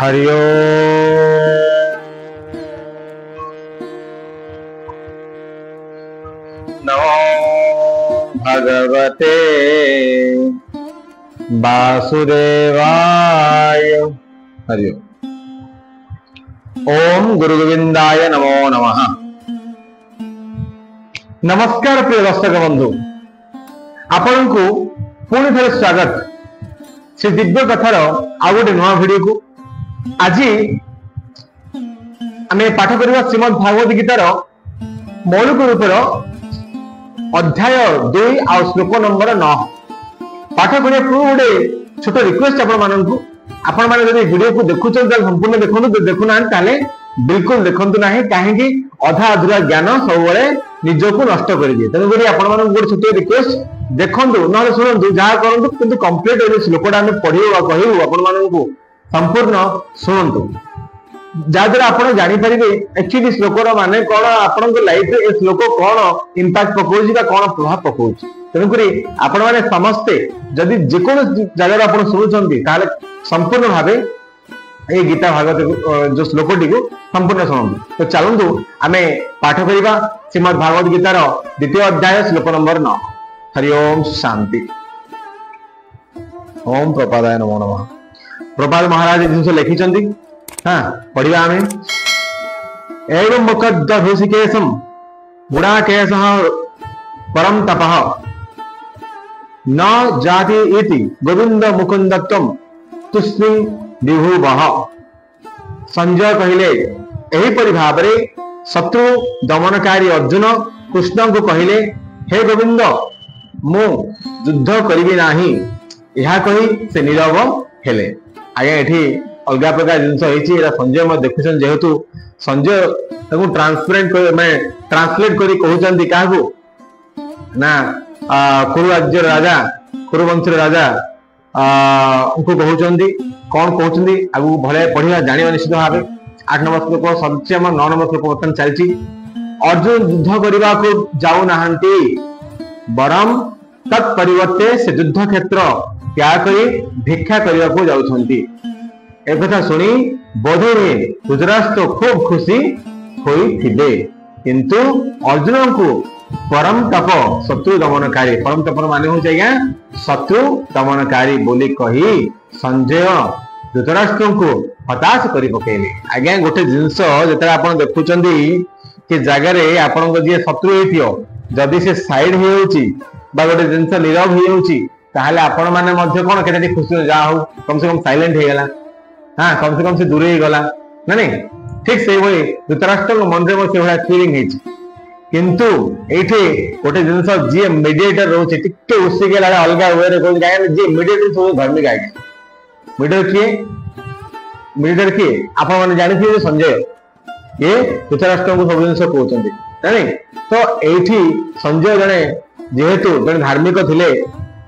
हरि नमो भगवते वासुदेवाय। हरि ओम गुरु गोविंदाय नमो नमः। नमस्कार प्रिय दर्शक बंधु, आपण को पुणी थे स्वागत से दिव्य कथार आउ गोटे नुआ भिडियो को। आज आम पाठ करवा श्रीमद् भागवत गीतार मौलिक रूपर अध्याय 2 आ श्लोक नंबर 9 पाठ करने पूर्व गोटे छोट रिक्वेस्ट आपण माने जदि वीडियो को देखुछन संपूर्ण देखंतु, देखुना ताले बिल्कुल देखंतु नाही, काहेकि अधा अधूरा ज्ञान सब बेले निजको नष्ट कर दिए। तेणु करी आपण माने गोटे छोट रिक्वेस्ट देखंतु न सुनंतु जहा करंतु, किंतु कंप्लीट ए श्लोकटा हम पढियो कहू आपण माननकु संपूर्ण सुनंतु, जाद्वारा आपण जानि परिबे एक्चुअली श्लोकर माने कोन, आपनक लाइफ रे ए श्लोक कोन इंपैक्ट पकोछि बा कोन प्रभाव पकोछि। तेणु करी आपण माने समस्ते जदि जेकोन जगह आपण सुनुचंती ताले संपूर्ण भावे ए गीता भागवत जो श्लोकटी को संपूर्ण सुनंतु। तो चलंतु आमे पाठ करिबा श्रीमद् भागवत गीतार द्वितीय अध्याय श्लोक नंबर 9। हरि ओम शांति। ओम प्रपादाय नमो नमः। प्रपाद महाराज जिनस लिखिचंती, हां पढ़िबा आमे। एवं मुकद्द ऋषिकेशम गुणाकेशः परम तपः न जाति इति गोविंद मुकुंदत्वम तुष्णि विभुवः। संजय कहिले एही परि भाबरे शत्रु दमनकारी अर्जुन कृष्ण को कहिले, हे गोविंद मु युद्ध करिबि नाही। यह कही से नीरव हेले। आगे एठी अलगा प्रकार जिनस होईची, एरा संजय म देखुछन, जेहेतु संजय ताकू ट्रांसपेरेंट मैं ट्रांसलेट करी कहउचंती काहू ना कुरु राज्य राजा, कुरु वंश राजा उनको कहउचंती कौन कहउचंती आगु भले पढ़िया जानिबा निश्चित भाबे। 8 नंबर श्लोक सबसे 9 नंबर श्लोक वर्तमान चलची। अर्जुन युद्ध करबा को जाऊ नाहंती, बरम तत्परिवर्ते से युद्ध क्षेत्र त्याग करी भिक्षा करबा को जाउछंती। ए कथा सुनी बोधे धृतराष्ट्र खूब खुशी होई थिबे, किंतु अर्जुन को परम तप शत्रु दमनकारी, परम तप माने हो जाएगा शत्रु दमनकारी बोली कही संजय धृतराष्ट्र को हताश करी पकेले। आज्ञा गोटे जिनस जते आपण देखुचंदी कि जगह रे आपण को जे शत्रु हेतियो जदि से साइड हे होची बा गोटे जिनस नीरव हे होची, ताहाले आपण माने मध्य कोन केते खुशी जा हो, कम से कम साइलेंट हे गेला, हां कम से दूर हे गला ना नहीं। ठीक से वही धृतराष्ट्र को मन रे से भला फीलिंग हेची, किंतु एठे गोटे जिनस जे मीडिएटर रोचे टिके उसी के लागे अलगा वे रे कोन गाय जे मीडिएटर सब धर्मिक गाय। मीडिएटर किए आपण माने जानि थिए संजय ये धृतराष्ट्र को सब जिनस कहउचंती ना नहीं। तो एठी संजय जने जेहेतु जने धार्मिक थिले,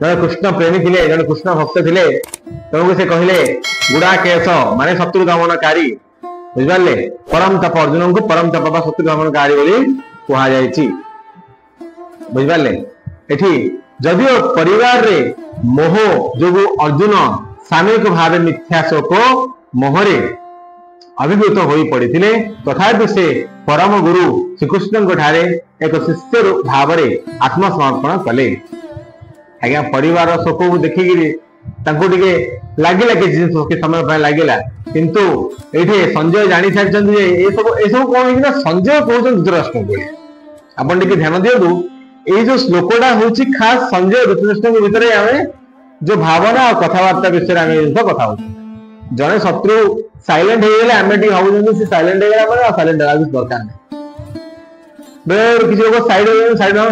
जने कृष्ण प्रेमी थिले, जने कृष्ण भक्त थिले, तेणु से कहले गुड़ा केश माने शत्रु दमनकारी, बुझिबाले परम तप अर्जुन को परम तप बा शत्रु दमनकारी बोली कहा जायछि। बुझिबाले एठी जदियो परिवार रे मोह जोगु अर्जुन सामयिक भावे मिथ्या शोक मोहरे अभिभूत होई पड़िथिले, तथापि से परम गुरु श्रीकृष्ण को ठारे एक शिष्य भाव रे आत्मसमर्पण कले। आज्ञा परिवार शोक को देखिगिरी तांको टिके लागिला कि जिंस के समय पर लागिला, किंतु एठे संजय जानि सारचंदी जे ए सब कोन कि संजय कहउछन धृतराष्ट्र बोली। आपण टिके ध्यान दियदु, ए जो श्लोकटा होछि खास संजय धृतराष्ट्र के भीतर आमे जो भावना और कथावार्ता विषय आमे इनका कथा होछि। जने शत्रु साइलेंट हे गेले आमे टिके भाबुछन से साइलेंट हे गेला माने साइलेंट हेला कुछ दरकार नै, बेर किछि लोग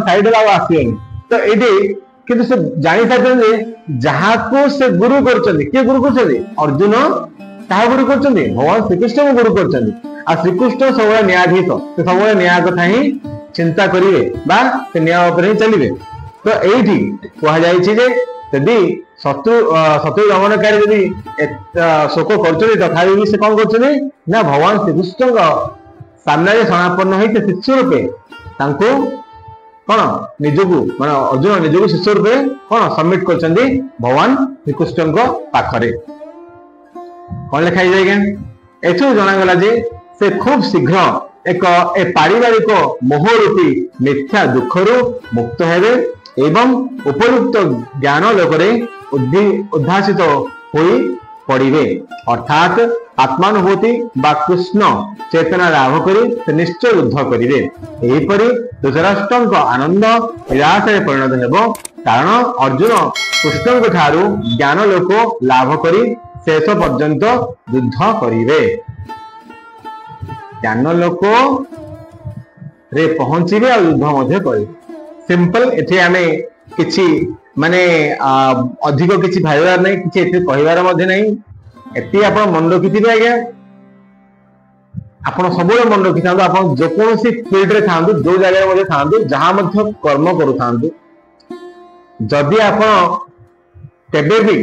साइड ला आसीबेनी। तो एठी किंतु से जानि सारचन जे जहा को से गुरु करचंदी, के गुरु करचंदी अर्जुन, ताहा गुरु करचंदी भगवान श्रीकृष्ण को गुरु करचंदी। आ श्रीकृष्ण सबले न्यायाधीश, से सबले न्याय कथा ही चिंता करिवे बा से न्याय ऊपर ही चलिवे। तो एठी कहा जायछि जे यदि शत्रु दमनकारी यदि शोक करचंदी, तथापि भी से कोन करचंदी ना भगवान श्रीकृष्ण का सामने रे समापन्न होई ते शिष्य रूपे तांको कौन निजकू माने अर्जुन निजकू शिष्य रूपे कौन सबमिट करचंदी भगवान श्रीकृष्ण पाखरे। कौन लिखाई जाएगा एठू जनागला जे से खूब शीघ्र एक पारिवारिक मोहरूपी मिथ्या दुखरु मुक्त हेबे एवं उपयुक्त ज्ञान लोकरे उद्भासित होई पड़िबे अर्थात आत्मानुभूति बा कृष्ण चेतना लाभ करी से निश्चय युद्ध करिवे। एहिपरि धृतराष्ट्रଙ୍କ आनंद निराशरे परिणत हेबो कारण अर्जुन कृष्णଙ୍କ ठारू ज्ञान लोक लाभ करी शेष पर्यंत युद्ध करिवे। ज्ञान लोक रे पहुंचीबे और युद्ध मध्य करिवे। सिंपल एठी आमे किछि माने अधिक किछि भाइबार नै किछि एठी कहिबार मध्य नै एति आपण मन रखिथिबे आज्ञा आपण सबले मन रखिथांतु आपण जो कोनोसी फील्ड रे थांतु जो जगह मध्ये थांतु जहां मध्य कर्म करू थांतु जदि आपण केबे भी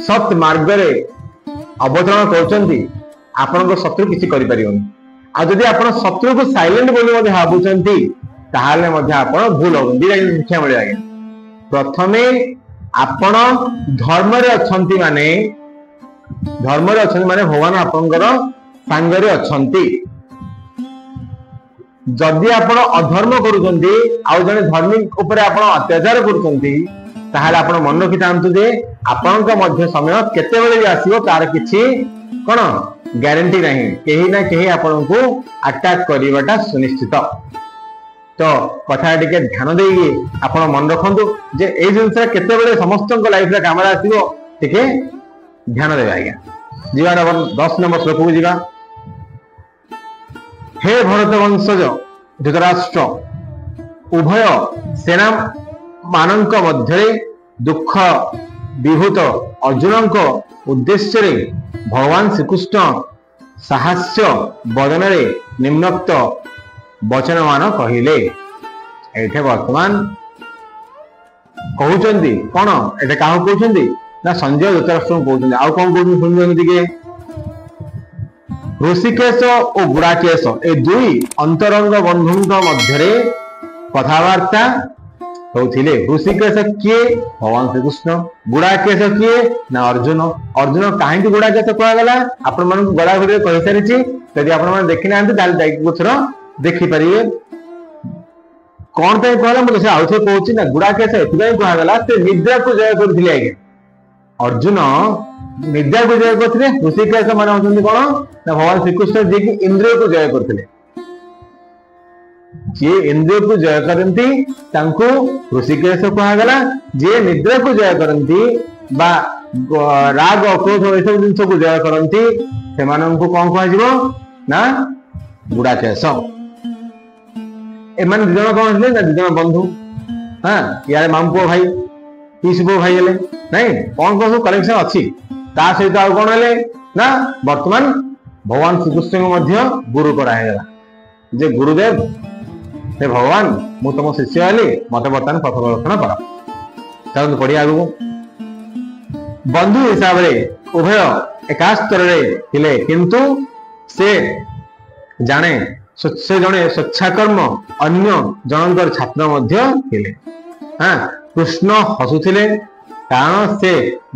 सत मार्ग रे अवतरण करचंती आपण को शत्रु किछि करि परियोनी आ जदि आपण शत्रु को साइलेंट बोली मध्ये भाबुचंती ताहाले मध्ये आपण भूल हो दिरा शिक्षा मिले आगे। प्रथमे आपण धर्म रे अछंती माने भगवान आपनकर सांगरे अछंती जदि आपण अधर्म करूचंती आ जने धर्मी ऊपर आपण अत्याचार करूचंती ताहाले आपण मन रखि तांतु जे आपनक मध्य समय केते बेले भी आसीबो तार किछि कोन ग्यारंटी नहीं केही ना केही आपनको अटैक करिवाटा सुनिश्चित। तो कथा टिके ध्यान देगी आपण मन रखंतु जे ए जिंस केते बेले समस्तक लाइफ रे काम आसीबो टिके ध्यान देबा आज्ञा। जीवा 10 नंबर श्लोक को जीवा। हे भरत वंशज धृतराष्ट्र उभय सेना मानक मध्य दुख विभूत अर्जुन को उद्देश्य रे भगवान श्रीकृष्ण साहस्य वदन रे निम्नोक्त वचन मान कहिले। एठे वर्तमान कहउचंती कोन एठे काह कहउचंती ना संजय धृतराष्ट्र कहउचंती आ कोन कहउचंती सुनजंती के ऋषिकेश और गुड़ाकेश ए दुई अंतरंग बंधुंक मध्यरे कथावार्ता होथिले। ऋषिकेश किए भगवान श्रीकृष्ण गुड़ाकेश किए ना अर्जुन। अर्जुन काहे गुड़ाकेश कहा गला आपण मन गला घरे कहि सारिछि यदि आपण मन देखि नांती ताल जाई कुछर देखि परिए कोन पे कहला म से आउथे कहउछि ना गुड़ाकेश एथिबे कहा गला से निद्रा को जय करथिले आगे। अर्जुन निद्रा को जय करथिले ऋषिकेश माने होछन्ती कोन ना भगवान श्रीकृष्ण जे कि इंद्रिय को जय करथिले जे इंद्रिय को जय करती तांको ऋषिकेश कहा गला जे निद्रा को जय करती बा राग क्रोध ए सब जिंस को जय करती से मानन को कोन कहा जिवो ना गुड़ाकेश। ए मान दुजन कोन हले ना दुजन बंधु हां यार मामपो भाई पीसबो भाई हले नहीं कोन कोन कनेक्शन अछि ता सहित आ कोन हले ना वर्तमान भगवान श्रीकृष्ण को मध्य गुरु करा है जे गुरुदेव हे भगवान मु तुम शिष्य हली मत बर्तमान पथ प्रदर्शन कर चलते पढ़िया आगु। बंधु हिसाब रे उभय एका स्तर रे थिले किंतु से जाने से जने स्वच्छाकर्म अन्य जनकर छात्र मध्य थिले। हां कृष्ण हसुथिले कारण से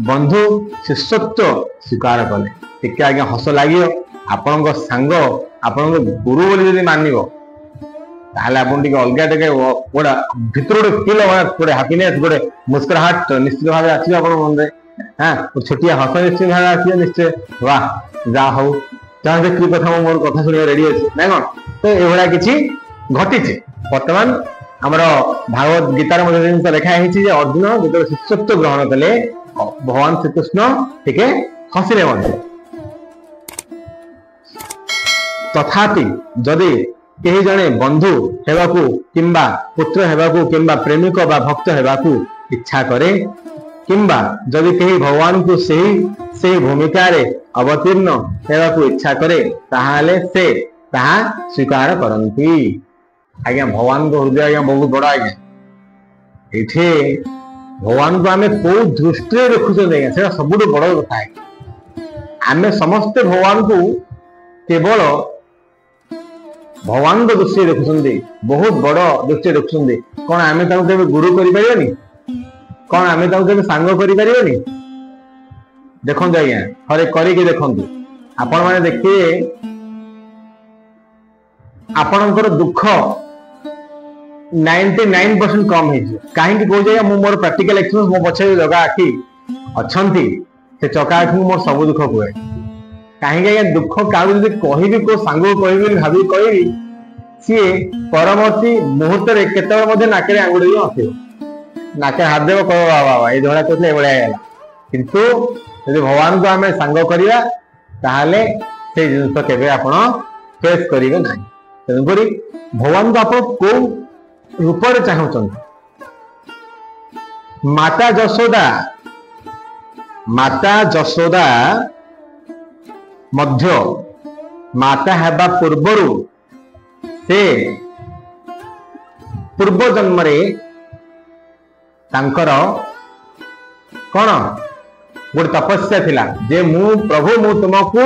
बंधु शिष्यत्व स्वीकार कले टिके आगे हस लागियो आपनक सांग आपनक गुरु बोली जदि मानिबो ताहले आपण टिके अलगा टिके गोडा भितर गोटे फील गोटे हैप्पीनेस गोटे मुस्कुराहट निश्चित भाव आसी आपण मन रे। हां छोटिया हस निश्चित भाव आसी निश्चय वाह जा हो ताहे की कथा मोर कथा सुनिया रेडी अछि नै कोन तो एभला किछि घटिछि। वर्तमान हमर भागवत गीतार मध्ये जिंस लिखा हेछि जे अर्जुन जेतो शिष्यत्व ग्रहण कले भगवान श्रीकृष्ण टिके हसिले मध्ये तथापि जदि केही जने बंधु हेबाकू किंबा पुत्र हेबाकू किंबा प्रेमिक बा भक्त हेबाकू इच्छा करे किंबा जदि केही भगवान को सही भूमिका रे अवतीर्ण हेबाकू इच्छा करे ताहाले से ताहा स्वीकार करंती। आज्ञा भगवान को हृदय आज्ञा बहुत बड़ा आज्ञा एठे भगवान को आमे को दृष्टि रखुछे आज्ञा सेटा सबुठ बड़ कथा है। आमे समस्त भगवान को केवल भगवान को दृष्टि देखुछन्ती बहुत बड़ दृष्टि देखुछन्ती कोन आमे ताऊ केबे गुरु करि परियोनी कोन आमे ताऊ केबे सांग करि परियोनी देखो आज्ञा थरे करके देखु आपण मैंने देखिए आपणकर दुख 99% कम कहीं कह मोर प्रैक्टिकल एक्सपीरियंस मो पछे जगह आखि अच्छी से चका आखि मोर सब दुख कहे कहीं दुख क्या कहबी को सांग कह भावी कहि सी परवर्ती मुहूर्त केत नाके आंगुड़ी आसो नाके हाथ देव कह बाबा ये धड़ा कहते ये किंतु यदि भगवान को आम सांग करवा ताहले से जिनस केबे आपण फेस करेंगे ना तेणुक भगवान को आप को रूप चाहते माता जशोदा मध्य माता हेबा पूर्वर से पूर्व जन्म रे तांकर कौन गोटे तपस्या थिला जे मु प्रभु मु तुमको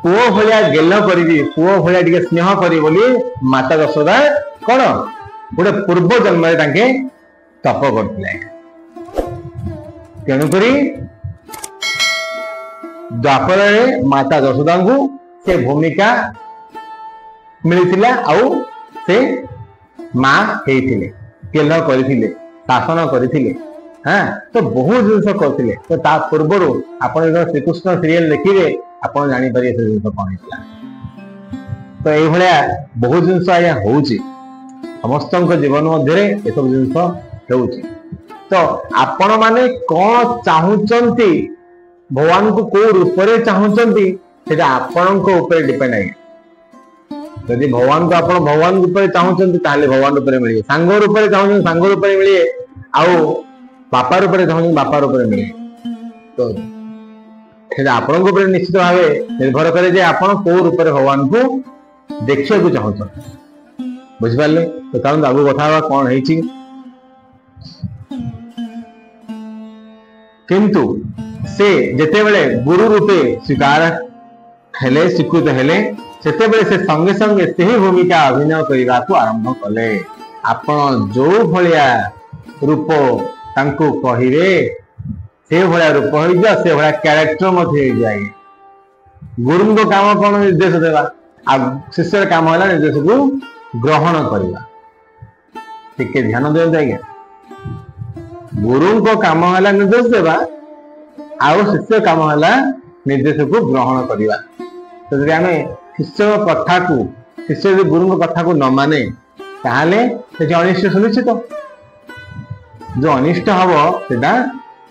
पुओ भलिया गेल करी पुओ भलिया टिके स्नेह करी बोली माता यशोदा कौन गोटे पूर्व जन्म रे तांके तप करथिले तेणुकरी द्वापर रे माता यशोदा को से भूमिका मिलथिला आउ से मां हेथिले गेल करिथिले शासन करिथिले हाँ तो बहुत जिनस करथिले तो ता पूर्व आपण श्रीकृष्ण सीरियल देखिए आपण जानी पारे से जिनस कौन होता तो ये भाया बहुत जिनस आया होउची समस्त जीवन मध्य ये सब जिनस होउची तो आपण माने कौन चाहूचंती भगवान को को रूप रे चाहूचंती सेटा आपण को ऊपर डिपेंड है यदि भगवान को आपण भगवान रूप रे चाहूचंती ताले भगवान रूप रे मिलिए सांग रूप रे चाहूचंती सांग रूप रे मिलिए आउ बापा रूप रे चाहूचंती बापा रूप रे मिलिए तो सेटा आपण को ऊपर निश्चित भाव निर्भर करे जे आपण को रूप रे भगवान को देखिया को चाहूचंती बुझ पाले तो कारण आगु कथा कौन है किंतु से जेते बेले गुरु रूपे स्वीकार हेले स्वीकृत हेले सेते बेले से संगे संगे से ही भूमिका अभिनय करने को आरंभ कले आपण जो भलिया रूप तांको कहिरे से भलिया रूप हो जा से भलिया कैरेक्टर मथे हो जाए गुरु को काम कौन निर्देश देवा आ शिष्य काम है निर्देश को ग्रहण करवा टिके ध्यान दे जाएगा गुरु को काम है निर्देश देवा आउ शिष्य काम है निर्देश को ग्रहण करवा तो जब आम शिष्य कथा को शिष्य जो गुरु कथा को न माने ताहले से अनिष्ट सुनिश्चित जो अनिष्ट हम से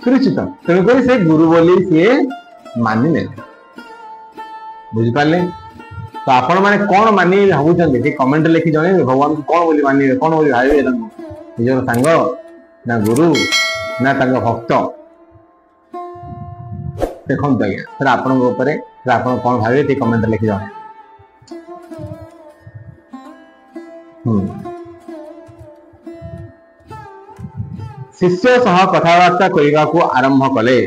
सुनिश्चित तेणुक से गुरु बोली सी मानि ने बुझिपारे तो आपण मैंने कौन मानि भावुं कमेंट लिखी जन भगवान को कौन बोली मानिबे कौन बोली भावे निजर सांग ना गुरु ना तांग भक्त देखो आज्ञा सर आपण कौन भावे कमेंट लिखी जन शिष्य सह कथबार्ता करने को आरंभ कले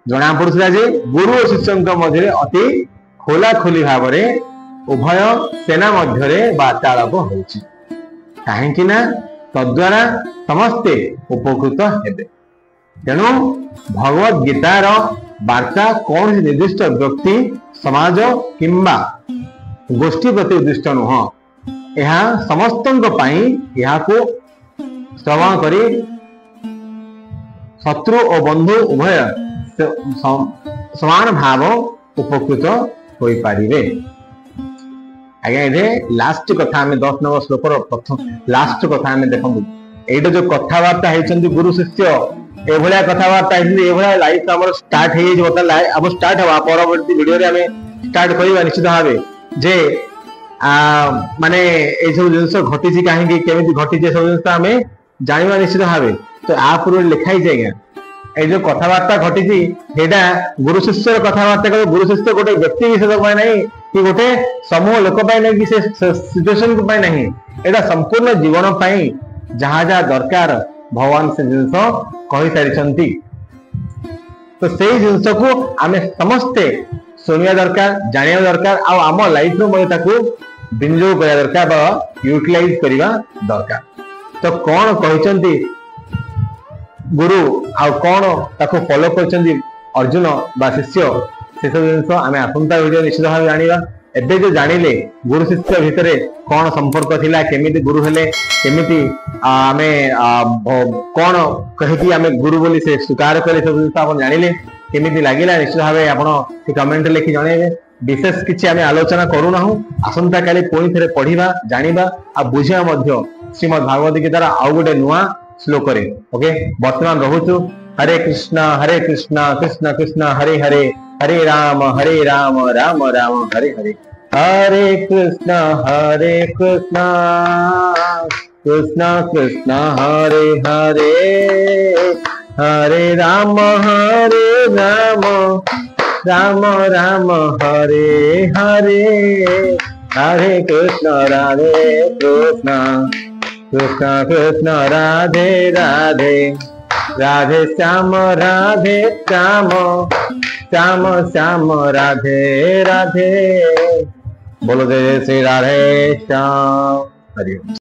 जना पड़ुला जे गुरु और शिष्य मध्य अति खोला खोली भाव उभय सेना मध्य वार्तालाप होछि काहेकि ना तद्वारा समस्ते उपकृत हेबे तेणु भगवत गीतार वार्ता कौन निर्दिष्ट व्यक्ति समाज किंबा गोष्ठी प्रति उद्दिष्ट नुह यह समस्त श्रवण करी शत्रु और बंधु उभय समान भाव उपकृत हो पारिबे आज्ञा ये लास्ट कथा आम 10 नंबर श्लोकर प्रथम लास्ट कथा आम देखु एटा जो कथबार्ता होती गुरु शिष्य एभलिया कथबार्ता होती लाइफ आम स्टार्ट हो स्टार्ट हवा परवर्ती वीडियो रे आम स्टार्ट करवा निश्चित भाव जे माने ये सब जिनस घटी कहीं केमी घटी सब जिन आम जाना निश्चित भाव तो आ पूर्व लिखाई आज्ञा ये जो कथबार्ता घटी गुरु शिष्य कथबार्ता गुरु शिष्य गोटे व्यक्ति विशेष नहीं कि गोटे समूह लोक नहीं कि सिचुएशन को नहीं एटा संपूर्ण जीवन जहाँ जहाँ दरकार भगवान से जिनस कही सारी तो से जिनस को आम समस्ते सुनिया दरकार जानिया दरकार आम लाइफ विनियोग करा दरकार यूटिलाइज करवा दरकार तो कौन कहते गुरु आ कौन ताको फॉलो करछंदी अर्जुन बा शिष्य से सब जिन आम आसंता वीडियो निश्चित भाव जाना। एबे जो जानिले गुरु शिष्य भितर कौन संपर्क थिला, केमिति गुरु हेले, केमिति आमे कौन कहिकी आमे गुरु बोली से स्वीकार करे, सब जिन आप जानिले केमिति लागिला निश्चित भाव आप कमेंट लिखि जणेबे। विशेष किसी आमे आलोचना करूना, आसंता काली पुणी थे पढ़ा जाना आ बुझा श्रीमद भागवत गीतार आउ गोटे नुआ श्लोक। ओके वर्तमान रोचु। हरे कृष्णा कृष्ण कृष्ण हरे हरे, हरे राम राम राम हरे हरे। हरे कृष्ण कृष्ण कृष्ण हरे हरे, हरे राम राम राम हरे हरे। हरे कृष्ण कृष्ण कृष्ण राधे राधे, राधे श्याम राधे श्याम, श्याम श्याम राधे राधे। बोलो जय श्री राधे श्याम। हरि ओम।